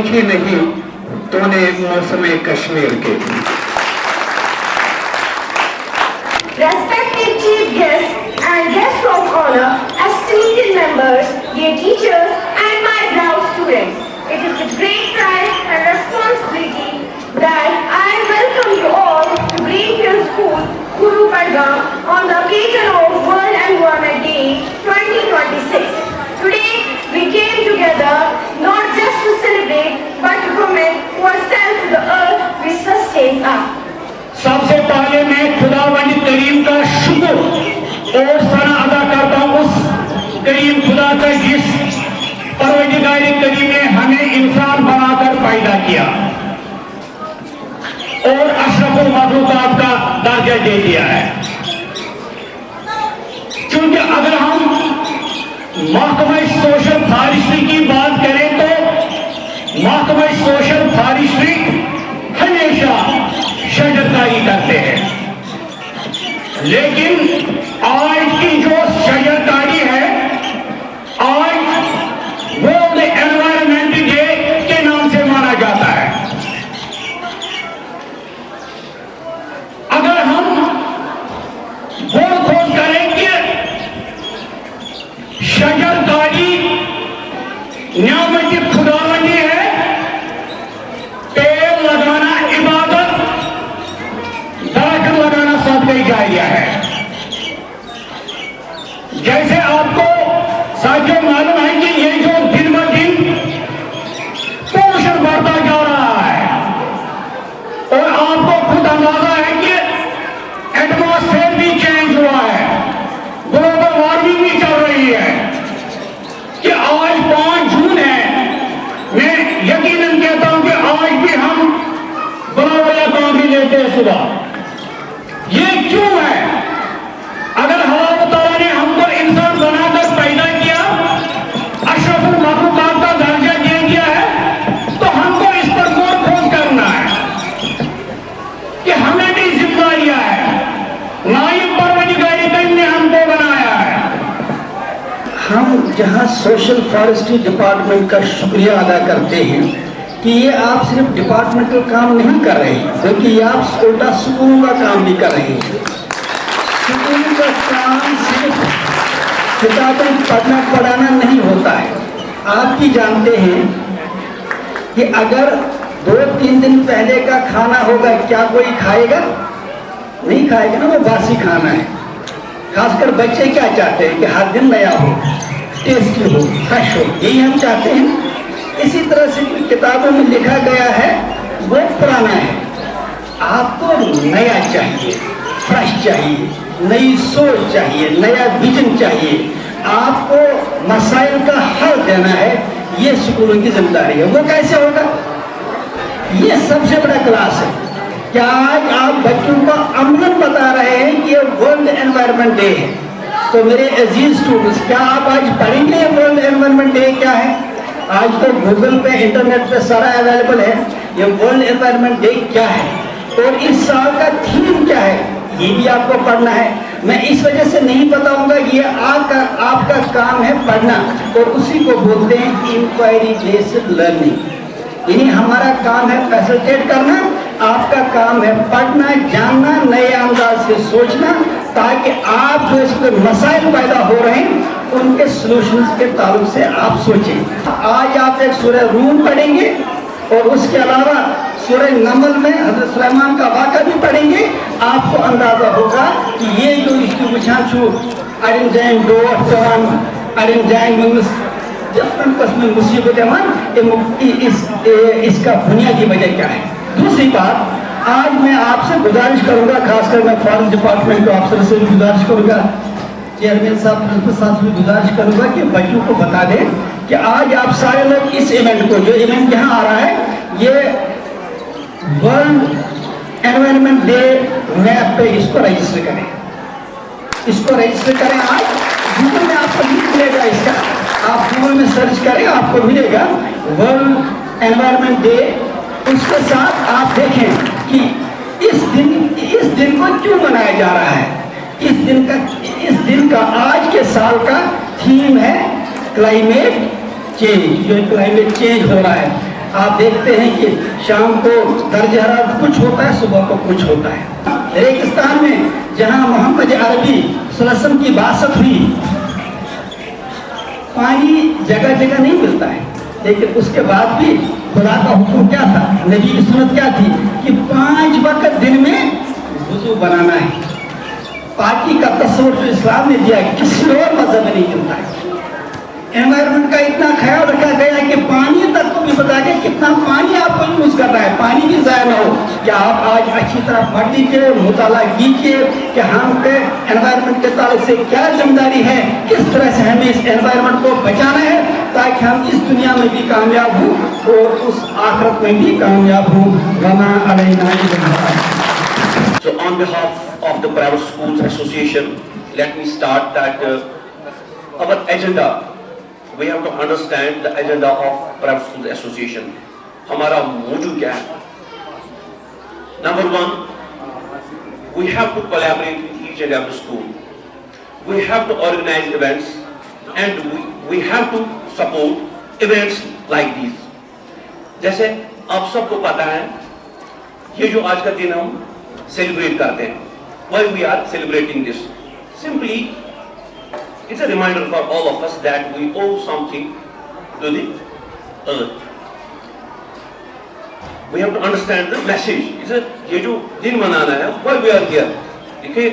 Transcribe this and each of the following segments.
دیکھی نہیں تو نے موسم کشمیر کے. Respected chief guests and guests of honor, esteemed members, dear teachers and my proud students, it is with great pride and responsibility that I welcome you all to Greenfield School, Guru Padgam on the occasion of World Environment Day 2026. Today we came together not just to celebrate but to commit ourselves to the earth which sustains us. سب سے پہلے میں خداوند کریم کا شکر اور ثنا ادا کرتا ہوں اس کریم خدا کا جس پروردگار کریم نے ہمیں انسان بنا کر پیدا کیا اور اشرف المخلوقات کا درجہ دے دیا ہے. کیونکہ اگر ہم محکمہ سوشل فارسٹری کی بات کریں تو محکمہ سوشل فارسٹری ہمیشہ شجرکاری کرتے ہیں، لیکن آج کی جو شجرکاری ہے آج ورلڈ انوائرمنٹ ڈے کے نام سے مانا جاتا ہے. اگر ہم غور کھوج کریں کہ شجرکاری نعمت خداوندی ہے، پیڑ لگانا عبادت، درخت لگانا صدقہ جاریہ ہے. جیسے آپ کو ساتھیوں معلوم ہے کہ یہ جو دن بہ دن پولوشن بڑھتا جا رہا ہے اور آپ کو خود اندازہ ہے کہ ایٹماسفیئر بھی چینج ہوا ہے، گلوبل وارمنگ بھی چل رہی ہے کہ آج 5 جون ہے. میں یقیناً کہتا ہوں کہ آج بھی ہم بلاویا کام بھی لیتے ہیں صبح. یہ کیوں ہے؟ اگر اللہ تعالیٰ نے ہم کو انسان بنا کر پیدا کیا، اشرف المخلوقات کا درجہ دے دیا ہے، تو ہم کو اس پر غور کھوج کرنا ہے کہ ہمیں بھی ذمہ دیا ہے، نائب پروردگار کریم نے ہم کو بنایا ہے. ہم جہاں سوشل فارسٹری ڈپارٹمنٹ کا شکریہ ادا کرتے ہیں کہ یہ آپ صرف ڈپارٹمنٹل کام نہیں کر رہے ہیں بلکہ یہ آپ الٹا سکولوں کا کام بھی کر رہے ہیں. سکول کا کام صرف کتابیں پڑھنا پڑھانا نہیں ہوتا ہے. آپ بھی جانتے ہیں کہ اگر 2-3 دن پہلے کا کھانا ہوگا کیا کوئی کھائے گا؟ نہیں کھائے گا نا، وہ باسی کھانا ہے. خاص کر بچے کیا چاہتے ہیں کہ ہر دن نیا ہو، ٹیسٹی ہو، فریش ہو، یہی ہم چاہتے ہیں. اسی طرح سے کتابوں میں لکھا گیا ہے وہ پرانا ہے. آپ کو نیا چاہیے، فریش چاہیے، نئی سوچ چاہیے، نیا ویژن چاہیے. آپ کو مسائل کا حل دینا ہے، یہ اسکولوں کی ذمہ داری ہے. وہ کیسے ہوگا؟ یہ سب سے بڑا کلاس ہے کہ آج آپ بچوں کو عملاً بتا رہے ہیں کہ یہ ورلڈ انوائرمنٹ ڈے ہے. تو میرے عزیز اسٹوڈنٹس، کیا آپ آج پڑھیں گے ورلڈ انوائرمنٹ ڈے کیا ہے؟ آج تو گوگل پہ انٹرنیٹ پہ سارا اویلیبل ہے. یہ ورلڈ انوائرمنٹ ڈے کیا ہے اور اس سال کا تھیم کیا ہے، یہ بھی آپ کو پڑھنا ہے. میں اس وجہ سے نہیں بتاؤں گا، یہ آپ کا کام ہے پڑھنا، اور اسی کو بولتے ہیں انکوائری بیسڈ لرننگ. یعنی ہمارا کام ہے فیسلٹیٹ کرنا، آپ کا کام ہے پڑھنا، جاننا، نئے انداز سے سوچنا، تاکہ آپ جو اس پہ مسائل پیدا ہو رہے ہیں ان کے سلوشنز کے تعلق سے آپ سوچیں. آج آپ ایک سورہ روم پڑھیں گے اور اس کے علاوہ سورہ نمل میں حضرت سلیمان کا واقعہ بھی پڑھیں گے. آپ کو اندازہ ہوگا کہ یہ جو اس کی وچھان چھو اڑین جائیں ڈوٹ جوان اڑین جائیں منگس ڈفرنٹ قسم مصیبت اس کا بنیادی وجہ کیا ہے. دوسری بات، آج میں آپ سے گزارش کروں گا، خاص کر میں فارسٹ ڈپارٹمنٹ کے افسر سے بھی گزارش کروں گا، چیئرمین صاحب پرنسپل صاحب سے بھی گزارش کروں گا کہ بچوں کو بتا دیں کہ آج آپ سارے لوگ اس ایونٹ کو، جو ایونٹ یہاں آ رہا ہے، یہ ورلڈ انوائرمنٹ ڈے میپ پہ اس کو رجسٹر کریں. اس کو رجسٹر کریں. آج گوگل میں آپ کو لنک ملے گا، اس کا آپ گوگل میں سرچ کریں، آپ کو ملے گا ورلڈ انوائرمنٹ ڈے. اس کے ساتھ آپ دیکھیں کہ اس دن کو کیوں منایا جا رہا ہے. اس دن کا آج کے سال کا تھیم ہے کلائمیٹ چینج. جو کلائمیٹ چینج ہو رہا ہے، آپ دیکھتے ہیں کہ شام کو درجہ حرارت کچھ ہوتا ہے, صبح کو کچھ ہوتا ہے. ریگستان میں جہاں محمد عربی صلی اللہ علیہ وسلم کی بعثت ہوئی, پانی جگہ جگہ نہیں ملتا ہے, لیکن اس کے بعد بھی خدا کا حکم کیا تھا, نبی کی سنت کیا تھی کہ 5 وقت دن میں وضو بنانا ہے. پاکی کا تصور جو اسلام نے دیا ہے کسی اور مذہب میں نہیں ملتا ہے. انوائرمنٹ کا اتنا خیال رکھا گیا ہے کہ پانی تک کو بھی بتا کہ کتنا پانی آپ کو یوز کر رہا ہے, پانی بھی ضائع نہ ہو. کیا آپ آج اچھی طرح پڑھ لیجیے, مطالعہ کیجیے کہ ہم پہ انوائرمنٹ کے تعلق سے کیا ذمہ داری ہے, کس طرح سے ہمیں اس انوائرمنٹ کو بچانا ہے تاکہ ہم اس دنیا میں بھی کامیاب ہوں اور اس آخرت میں بھی کامیاب ہوں. وما علینا الا البلاغ. So on behalf of the Private Schools Association, let me start that our agenda, we have to understand the agenda of Private Schools Association. ہمارا موضوع کیا ہے؟ Number 1, we have to collaborate with each and every school. We have to organize events and we have to support events like these. جیسے آپ سب کو پتا ہے یہ جو آج کا دن ہم سیلیبریٹ کرتے ہیں, why we are celebrating this? Simply, it's a reminder for all of us that we owe something to the earth. We have to understand the message. یہ جو دن منانا ہے, why we are here. دیکھیں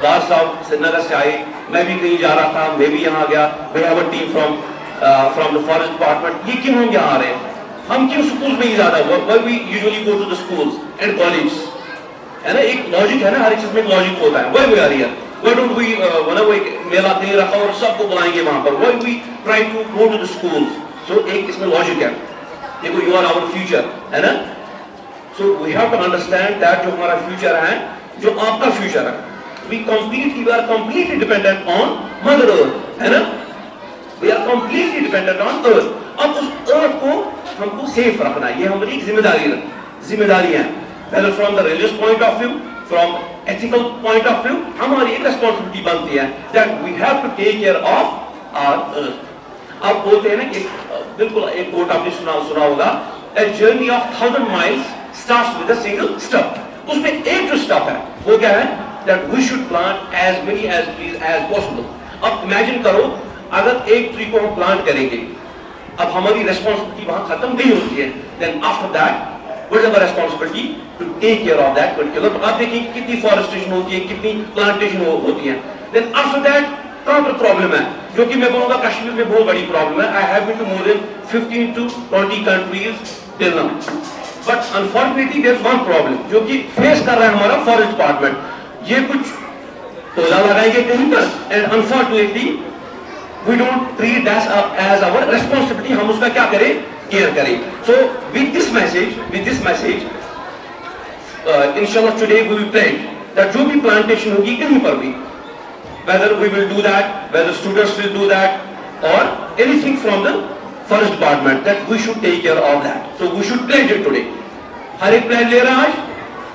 دار صاحب سری نگر سے آئے, میں بھی کہیں جا رہا تھا, میں بھی یہاں گیا. We have a team from the forest department. یہ کیوں ہم یہاں آ رہے ہیں, ہم کیوں سکولز میں ہی زیادہ, why we usually go to the schools and colleges. ہے نا, ایک لاجک ہے نا, ہر ایک چیز میں ایک لاجک ہوتا ہے. Why we are here? Why don't we ایک میلہ کہیں رکھا اور سب کو بلائیں گے وہاں پر. Why we try to go to the schools. So ایک اس میں لاجک ہے. دیکھو you are our future, ہے نا. So we have to understand that جو ہمارا future ہے, جو آپ کا future ہے, we are completely dependent on Mother Earth, ہے نا. We are completely dependent on Earth. اب اس Earth کو ہم کو safe رکھنا ہے, یہ ہماری ایک ذمہ داری ہے. Whether from the religious point of view, from ethical point of view, ہماری ایک responsibility بنتی ہے that we have to take care of our earth. آپ بولتے ہیں نا کہ بالکل ایک کوٹ آپ نے سنا ہوگا, a journey of 1000 miles starts with a single step. اس میں ایک جو step ہے وہ کیا ہے, that we should plant as many as trees as possible. اب imagine کرو اگر ایک tree کو ہم plant کریں گے, اب ہماری responsibility وہاں ختم نہیں ہوتی ہے. Then after that what is our responsibility to take care of that particular. آپ دیکھیں کتنی فارسٹریشن ہوتی ہے, کتنی پلانٹیشن ہوتی ہے. Then after that کہاں پر پرابلم ہے, جو کہ میں بولوں گا کشمیر میں بہت بڑی پرابلم ہے. I have been to more than 15 to 20 countries till now. But unfortunately there is one problem جو کہ فیس کر رہا ہے ہمارا فارسٹ ڈپارٹمنٹ. یہ کچھ پودا لگائیں گے کہیں پر and unfortunately we don't treat that as our responsibility. ہم اس کا کیا کریں, کیئر کریں. So with this message inshallah today we will pray that جو بھی plantation ہوگی کہیں پر بھی, whether we will do that, whether students will do that or anything from the forest department, that we should take care of that. So we should pledge it today. ہر ایک pledge لے رہا ہے,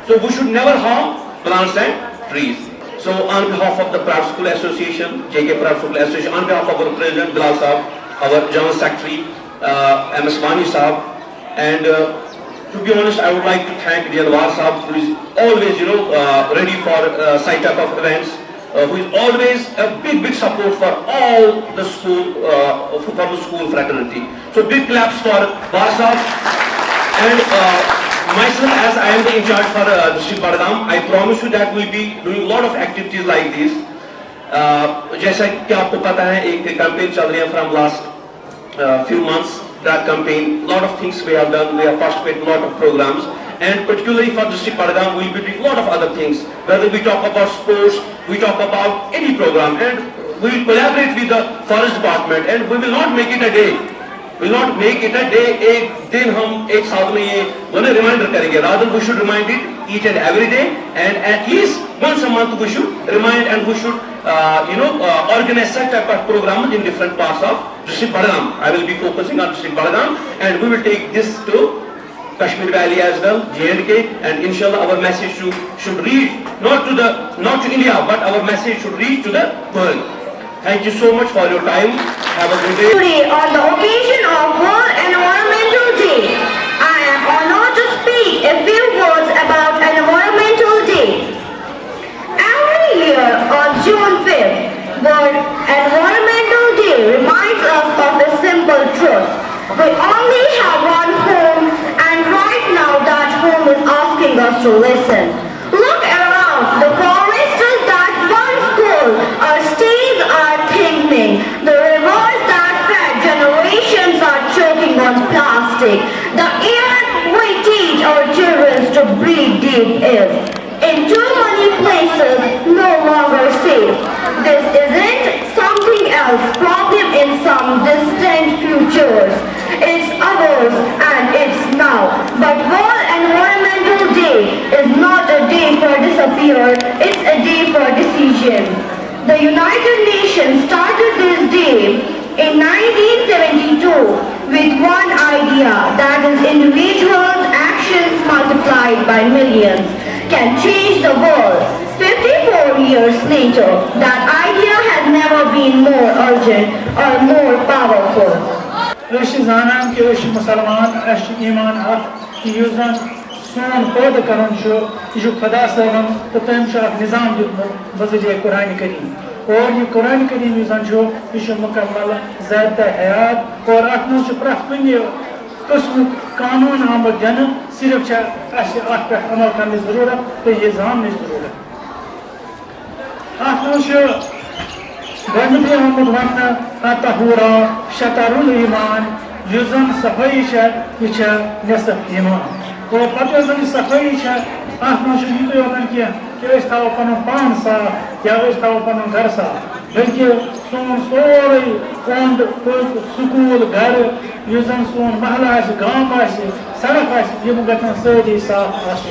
so we should never harm plants and trees. So on behalf of the Private School Association, JK Private School Association, on behalf of our President Bilal Sahab, our General Secretary MS Wani Sahab, and to be honest, I would like to thank Dilwar Sahab, who is always, ready for such type of events, who is always a big support for all the school fraternity. So big claps for Bar Sahab. And myself, as I am the in charge for District Badgam, I promise you that we will be doing a lot of activities like this. جیسا کہ آپ کو پتا ہے ایک campaign چل رہی ہے from last few months. That campaign, lot of things we have done. We have participated in lot of programs, and particularly for District Badgam, we will be doing lot of other things. Whether we talk about sports, we talk about any program, and we will collaborate with the forest department, and we will not make it a day. We will not make it a day. ایک دن ہم ایک سال میں یہ reminder کریں گے. Rather we should remind it each and every day, and at least once a month we should remind, and we should organize such type of programs in different parts of District Badgam. I will be focusing on District Badgam, and we will take this to Kashmir Valley as well, J&K, and inshallah our message should reach not to India, but our message should reach to the world. Thank you so much for your time. Have a good day. Today, on the occasion of World Environmental Day, to listen. Look around. The forests that once cold, our states are thickening. The rivers that fed generations are choking on plastic. The air we teach our children to breathe deep is, in too many places, no longer safe. This isn't something else, problem in some distant futures. It's ours and it's now. But World Environmental Day is not a day for disappear, it's a day for decision. The United Nations started this day in 1972 with one idea, that is individuals' actions multiplied by millions can change the world. 54 years later, that idea has never been more urgent or more powerful. زانان کہ مسلمان ایمان زن سون پید کرن یہ خدا صٲبن تو تم نظام دیتمت بذریعہ قرآن کریم اور یہ قرآن کریم زن یہ مکمل ضابطہ حیات اور ات مز پرت کن قسم قانون آمد دن صرف ات پہ عمل کرنے ضرورت تو یہ زاننے ضرورت ات مز گۄڈنیُکُے آمُت وننہٕ طہوٗرا شطر الایمان یُس زن صفٲیی چھےٚ یہِ چھےٚ نصف ایمان اور پتہٕ یۄس زن یہِ صفٲیی چھےٚ اتھ منٛز چھُنہٕ یُتُے یوتن کینٛہہ کہِ أسۍ تھاوو پنُن پان صاف یا أسۍ تھاوو پنُن گرٕ صاف بلکہِ سون سورُے اوٚنٛد پوٚک سکوٗل گرٕ یُس زن سون محلہٕ آسہِ گام آسہِ سڑک آسہِ یِم گژھن سٲری صاف آسٕنۍ